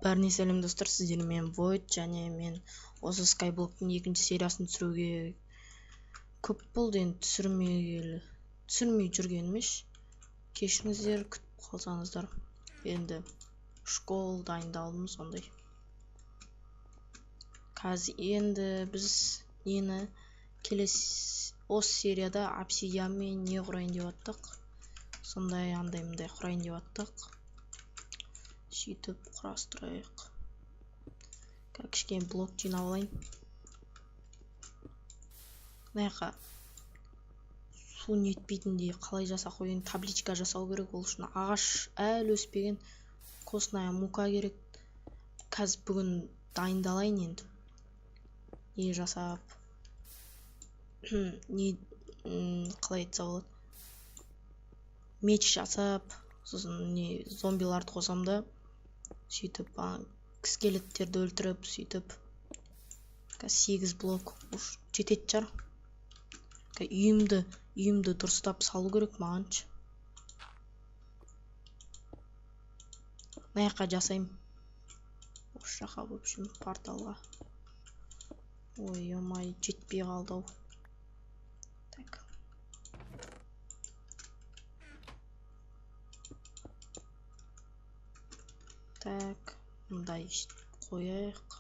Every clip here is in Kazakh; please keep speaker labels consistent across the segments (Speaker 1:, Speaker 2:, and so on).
Speaker 1: Бәріне сәлем достар, сіздермен мен Void, және мен осы Skyblock'тың екінші сериясын түсіруге көп болды, енді түсірмей жүргенімеш. Кешіріңіздер, күтіп қалсаңыздар. Енді школ дайындалдым сондай. Қазір енді біз нені келесі осы серияда обсидианмен не құрайын деп аттық. Сондай андай құрайын деп аттық. Сөйтіп құрастырайық. Кішкене блок жинап алайын. Мынақа су нетпейтіндей қалай жасақ қойын, табличка жасау керек. Ол үшін ағаш әлі өспеген костная мука керек. Қазір бүгін дайындалайын енді. Не жасап не қалай айтса болады. Меч жасап, сосын не зомбиларды қосам да, сөйтіп скелеттерді өлтіріп, сөйтіп 8 блок жететін шығар. Үйімді дұрыстап салу керек мағаншы. Мынақа жасайым. Осы жаққа в общем порталға. Ой, омай, жетпей қалды ау. Так. Так, мындай қояйық.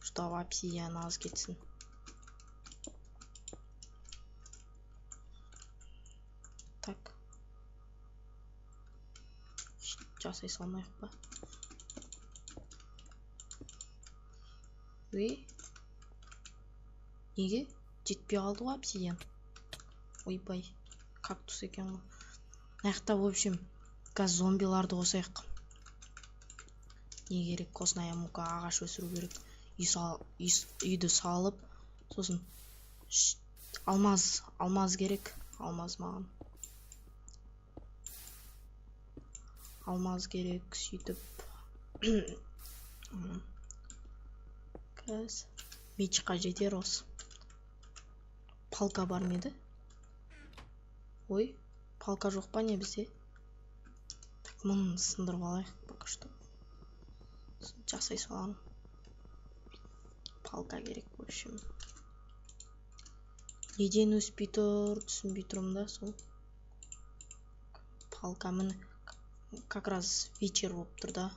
Speaker 1: Чтобы обсидиан аз кетсін. Так. Жасай салмайық па? Неге? Жетпей қалды ғой обсидиан. Ойбай, кактус екен ғой. Мынаяқта в общем газ зомбиларды қосайық. Не керек? Костная мука, ағаш өсіру керек. Үйді салып, сосын алмаз керек. Алмаз маған. Алмаз керек, сөйтіп. Кәз мечқа жетер осы. Палка бар меді? Ой, палка жоқ па не бізде? Так, мұны сындырып алайық пока что. Жасай саламын. Палка керек, в общем. Неден өспей тұр, түсінбей тұрмын да, сол. Палка міне как раз вечер болып тұр да.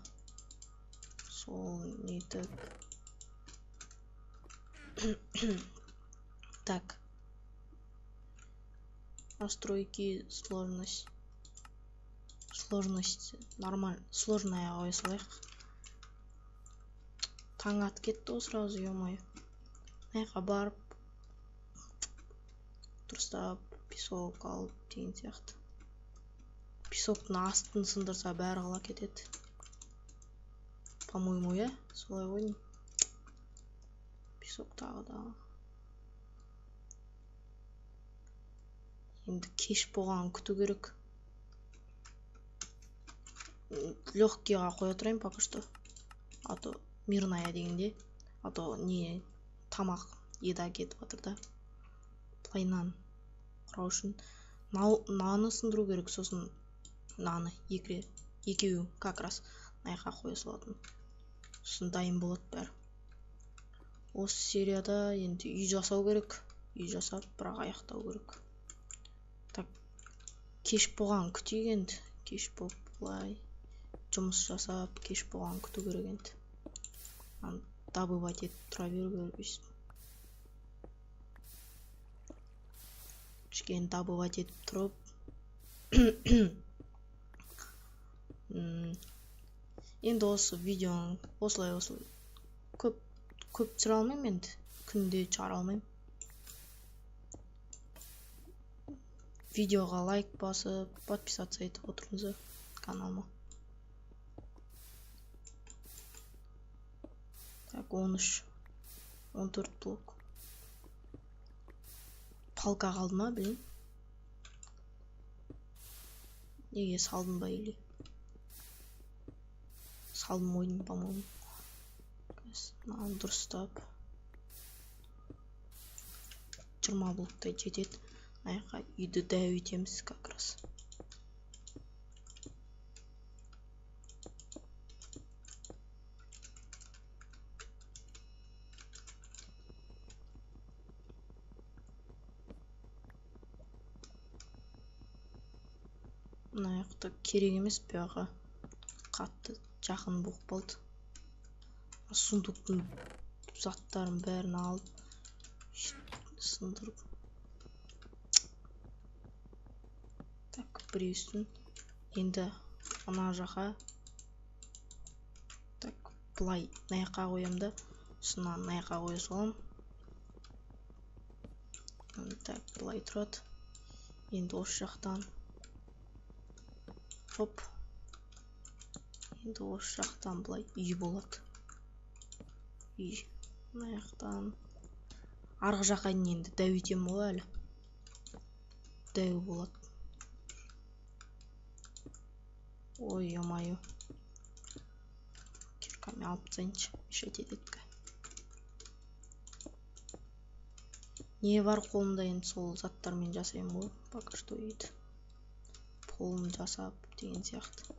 Speaker 1: Сол нетіп. Так. Настройки, сложность нормально, сложная қоя салайық. Таң ат кетті ғой сразу, ё-моё. Мынақа барып дұрыстап песок алып деген сияқты. Песоктың астын сындырса бәрі қала кетеді. По-моему, я солай ойын. Песок тағы да. Енді кеш болған күту керек. Легкийға қоя тұрайын пока что. А то мирная дегенде. А то не тамақ еда кетіп жатыр да. Плайнан құрау үшін наны сындыру керек, сосын наны екеуі как раз мынақа қоя салатын. Сосын дайын болады бәрі. Осы серияда енді үй жасау керек. Үй жасап, бірақ аяқтау керек. Так, кеш болған күтейік енді. Кеш болып былай жұмыс жасап, кеш болған күту керек енді. Добывать етіп тұра беру керек. Кішкене добывать етіп тұрып. Енді осы видеоны осылай көп түсіре алмаймын енді. Күнде шығара алмаймын. Видеоға лайк басып, подписаться етіп отырыңыздар каналыма. Так, 13-14 блок. Палка қалды ма, білейін. Неге салдым ба или? Салдым ойдым, по-моему. Дұрыстап. 20 блоктай жетеді. Аяққа үйді дәу етеміз как раз. мына жақта керек емес, бұяға қатты жақын болып қалды. Сундуктың заттарын бәрін алып сындырып. Так, біреусін енді ана жаққа. Так, былай мына жаққа қоямын да, сосын мына жаққа қоя саламын. Так, былай тұрады. Енді осы жақтан. Хоп. Енді осы жақтан былай үй болады. Үй. Мына жақтан. Арғы жаққа енді дәу етем ғой әлі. Дәу болады. Ой, омайо. Кирками алып тастайыншы. Мешать ететікі. Не бар қолымда, енді сол заттармен жасаймын ғой. Пока что үйді. Полын жасап деген сияқты.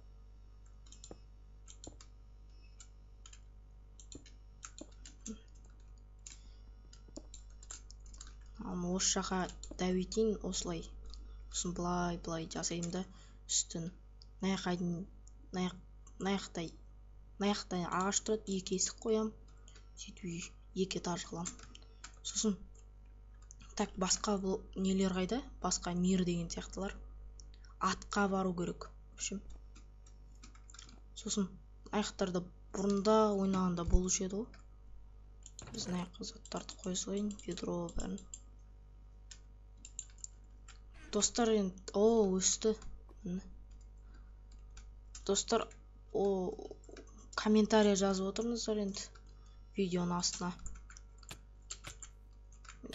Speaker 1: Осы жаққа дәу етейін, осылай. Сосын былай жасаймын да, үстін. Мына жақта ағаш тұрады, екі есік қоям. Сөйтіп екі этаж қылам. Сосын так, басқа бұл нелер қайда? Басқа мир деген сияқтылар. Атқа бару керек. Сосын аяқтарда бұрында ойнағанда болушы еді ғой. Біз мына жаққа заттарды қоя салайын, ведро бәрін. Достар, енді өсті. Достар, комментария жазып отырыңыздар енді видеоның астына.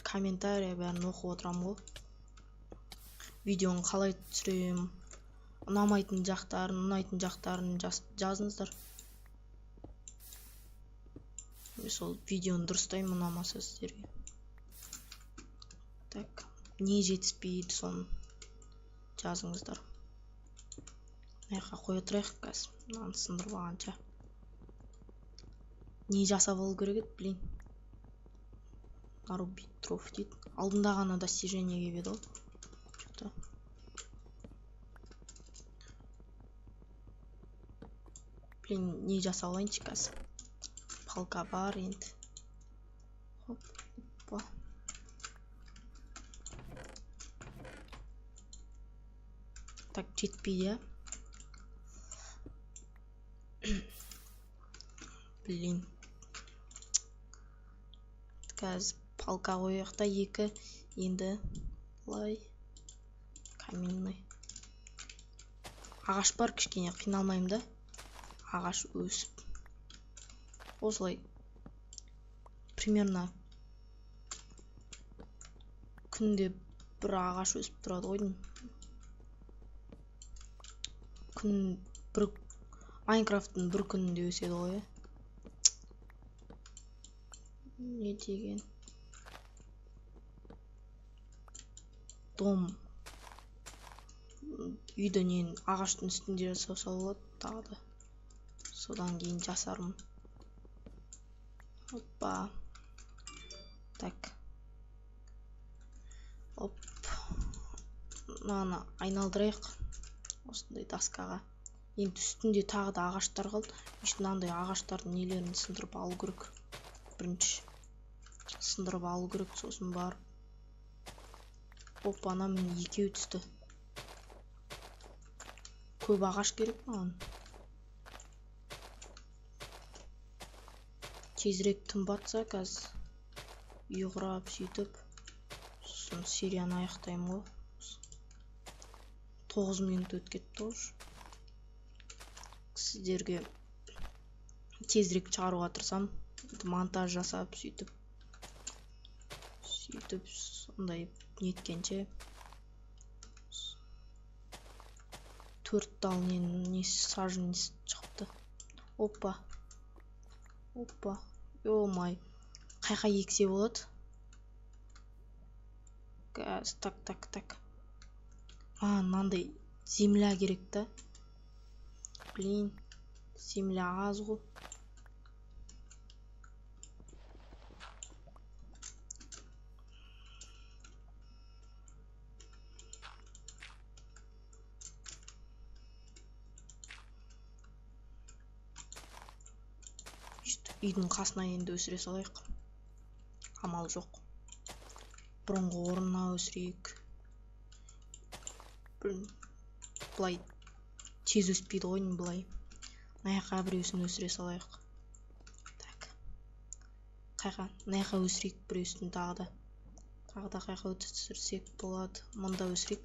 Speaker 1: Комментария бәрін оқып отырамын ғой. Видеоны қалай түсірем, ұнамайтын жақтарын, ұнайтын жақтарын жазыңыздар. Сол видеоны дұрыстаймын, ұнамаса сіздерге. Так, не жетіспейді, соны жазыңыздар. Мына жаққа қоя тұрайық қазір, мынаны сындырып алғанша. Не жасап алу керек еді, блин. Арбитров дейді. Алдында ғана достижение кеп еді ғой. Что-то. Блин, не жасап алайыншы қазір. Палка бар енді. Хоп, опа. Так, жетпейді. Блин. Қазір палка қояқта екі, енді былай каменный. Ағаш бар, кішкене қиналмайым да. Ағаш өсіп. Осылай примерно күнде бір ағаш өсіп тұрады ғой. Майнкрафттың бір күнінде өседі ғой. Не деген? Дом. Үйді нен ағаштың үстінде жасауса болады тағы да. Содан кейін жасармын. Опа. Так. Оп. Мынаны айналдырайық. Осындай доскаға. Енді үстінде тағы да ағаштар қалды. Мынандай ағаштардың нелерін сындырып алу керек. Бірінші сындырып алу керек, сосын бар. Опа, ана мен екеу түсті. Көп ағаш керек маған. Тезірек тым батса қазір. Үй құрап сөйтіп. Сосын серияны аяқтаймын ғой. 9 минут өтіп кетті ғой. Сіздерге тезірек шығаруға тырысам. Монтаж жасап сөйтіп сондай неткенше 4 тал сажын шығыпты. Опа. Опа. Ой, қайқа ексе болады. Газ, так. Мынандай земля керек та. Блин, земля аз ғой. үйдің қасына енді өсіре салайық. Амал жоқ. Бұрынғы орнына өсірейік. Бұлай тез өспейді ғой, бұлай. Мынаяққа біреусін өсіре салайық. Так. Мынаяққа өсірейік біреусін тағы да. Қайқа өсірсек болады. Мұнда өсірейік.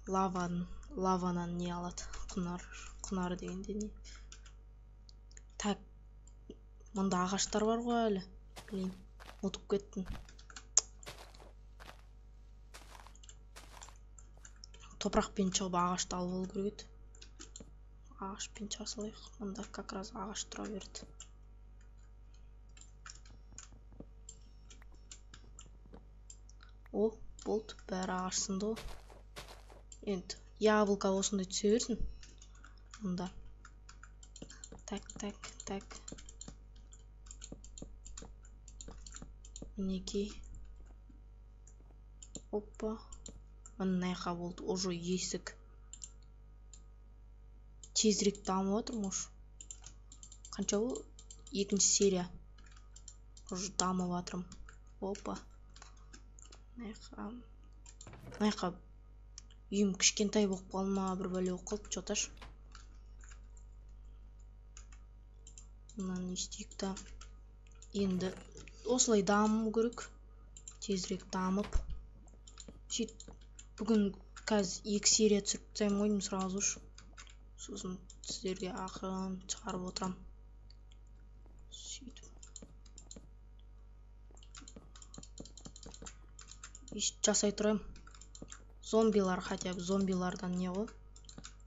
Speaker 1: Лаванан не алады? Құнар дегенде не? Так. Мұнда ағаштар бар ғой әлі. Блин, ұмытып кеттім. Топырақпен шығып ағашты алып алу керек еді. Ағашпен шыға салайық. Мұнда как раз ағаш тұра берді. О, болды, бәрі ағаш сынды ғой. Енді яблоко осындай түсе берсін. Мұнда. Так. Мінекей. Опа. Мынаяққа болды, уже есік. Тезірек дамып отыр, мұш. Қанша ол? 2-ші серия. Уже дамып атырым. Опа. Мынаяққа үйім кішкентай болып қалма, бір бәле болып қалды, чоташ. Мынаны істейік та. Енді осылай даму керек. Тезірек дамып. Бүгін қазір 2 серия түсіріп тастаймын ғой, сразу ж. Сосын сіздерге ақырын шығарып отырам. Сөйтіп. Жасай тұрайым. Зомбилар, хотя бы зомбилардан не ғой?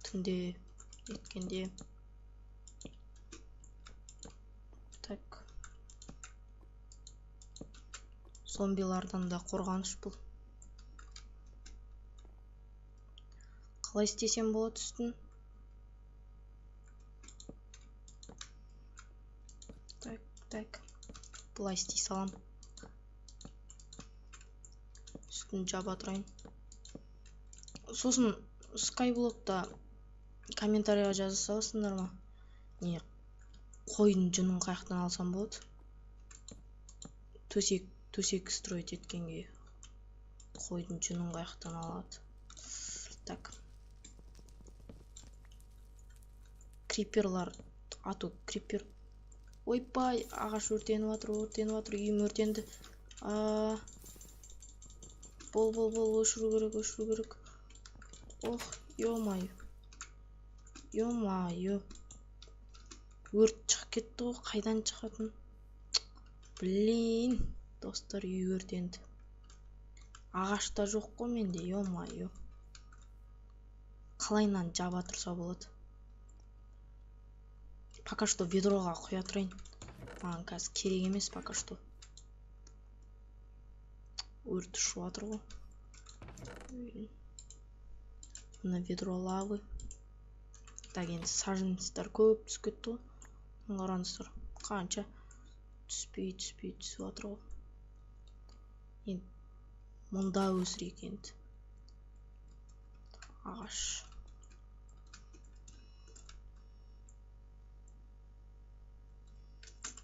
Speaker 1: Түнде еткенде. Так. Зомбилардан да қорғаныш бұл. Қалай істесем болады үстін? Так. Бұлай істей салам. Үстін жаба тұрайын. Сосын Skyblock'та комментарийға жаза саласыңдар ма? Не, қойдың жүнін қаяқтан алсам болады? Төсек строить еткенге қойдың жүнін қаяқтан алады. Так. Криперлар ату, крипер. Ойпай, ағаш өртеніп атыр, үйім өртенді. Бол, өшіру керек. Ох, ё-майо. Өрт шығып кетті ғой, қайдан шығатын? Блин, достар, үй өртенді. Ағашта жоқ қой менде, ё-майо. Қалайынан жаба тұрса болады. Пока что ведроға құя тұрайын. Маған қазір керек емес пока что. Өрт ұшып жатыр ғой. Мына ведро лавы. Так, енді саженецтер көп түсіп кетті ғой. Қараңыздар, қанша түспей түсіп жатыр ғой. Енді мұнда өсірейік енді. Ағаш.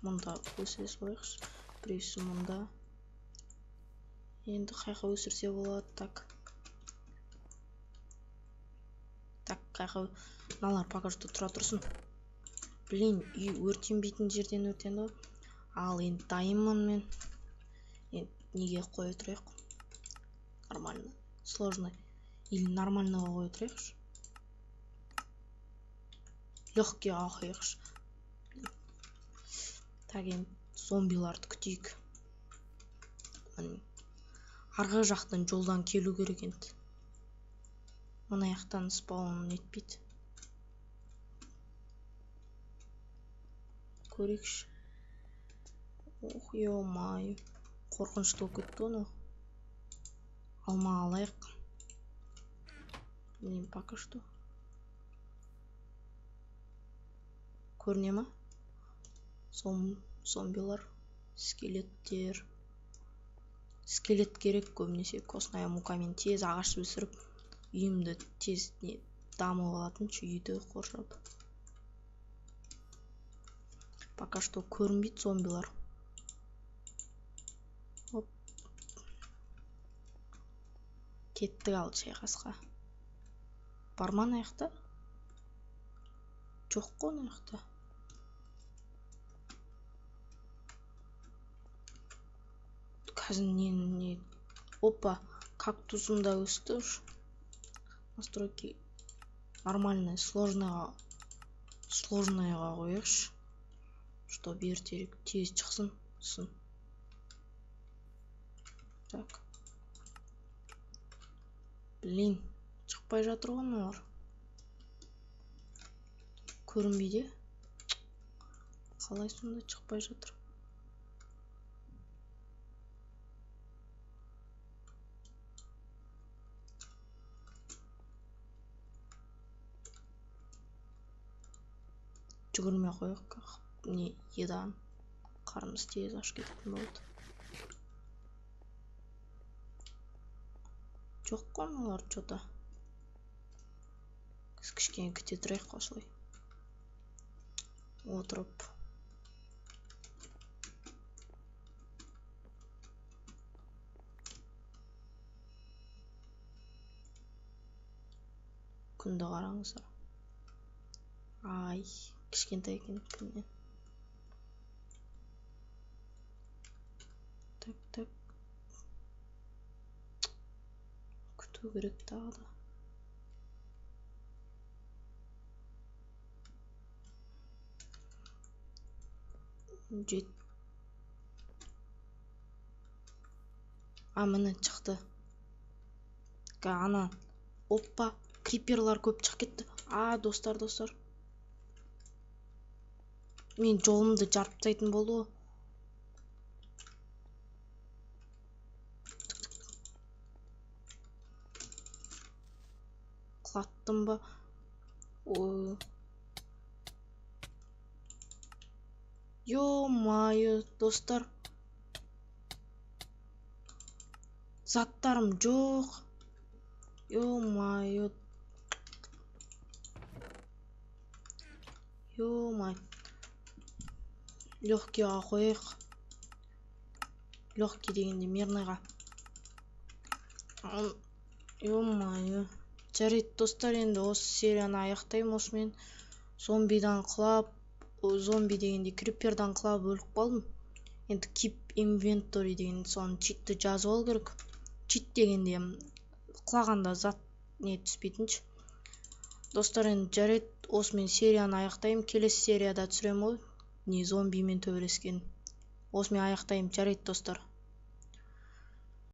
Speaker 1: Мұнда өсіре салайықшы. Біреусі мұнда. Енді қайқа өсірсе болады. Так, қайқа. Мыналар пока что тұра тұрсын. Блин, үй өртенбейтін жерден өртенді. Ал енді дайынмын мен. Енді неге қоя тұрайық? Нормально. Сложно. Или нормального қоя тұрайықшы. Легкий қояйықшы. Так, енді зомбиларды күтейік. Арғы жақтан жолдан келу керек енді. Мына жақтан спаун етпейді. Көрейікші. Ох, ё-майо. Қорқынышты болып кетті оны. Алма алайық. Блин, пока что. Көріне ма? Зомбилар, скелеттер. Скелет керек көбінесе косная мукамен тез ағаш өсіріп, үйімді тез дамып алатын үйді қоршап. Пока что көрінбейді зомбилар. Оп. Кеттік ал шайқасқа. Бар ма ана жақта? Жоқ қой ана жақта. Қазір не? Опа, кактусым да өсті. Настройки нормальный, сложныйға қояйықшы. Что ертерек тез шықсын. Так. Блин, шықпай жатыр ғой мыналар. Көрінбейді. Қалай сонда шықпай жатыр? Жүгірмей қояйық. Не, едан. Қарнымыз тез аш кететін болды. Жоқ қой мыналар что-то. Кішкене күте тұрайық осылай. Отырып. Күнді қараңыздар. Ай, кішкентай екен күннен. Так. Күту керек тағы да. Міне шықты. Ана. Оппа, криперлар көп шығып кетті. Достар. Мен жолымды жарып тастайтын болды ғой. Құлаттым ба? Ё-майо, достар. Заттарым жоқ. Ё-майо. Ё-май. Легкийға қояйық. Легкий дегенде мирныйға. Ё-майо. Жарайды достар, енді осы серияны аяқтаймын. Осымен зомбидан құлап, зомби дегенде крипердан құлап өліп қалдым. Енді keep inventory деген соны читті жазып алу керек. Чит дегенде құлағанда зат не түспейтінші. Достар, енді жарайды, осымен серияны аяқтаймын. Келесі серияда түсірем ғой, не зомбимен төбелескен. Осымен аяқтаймын. Жарайды достар.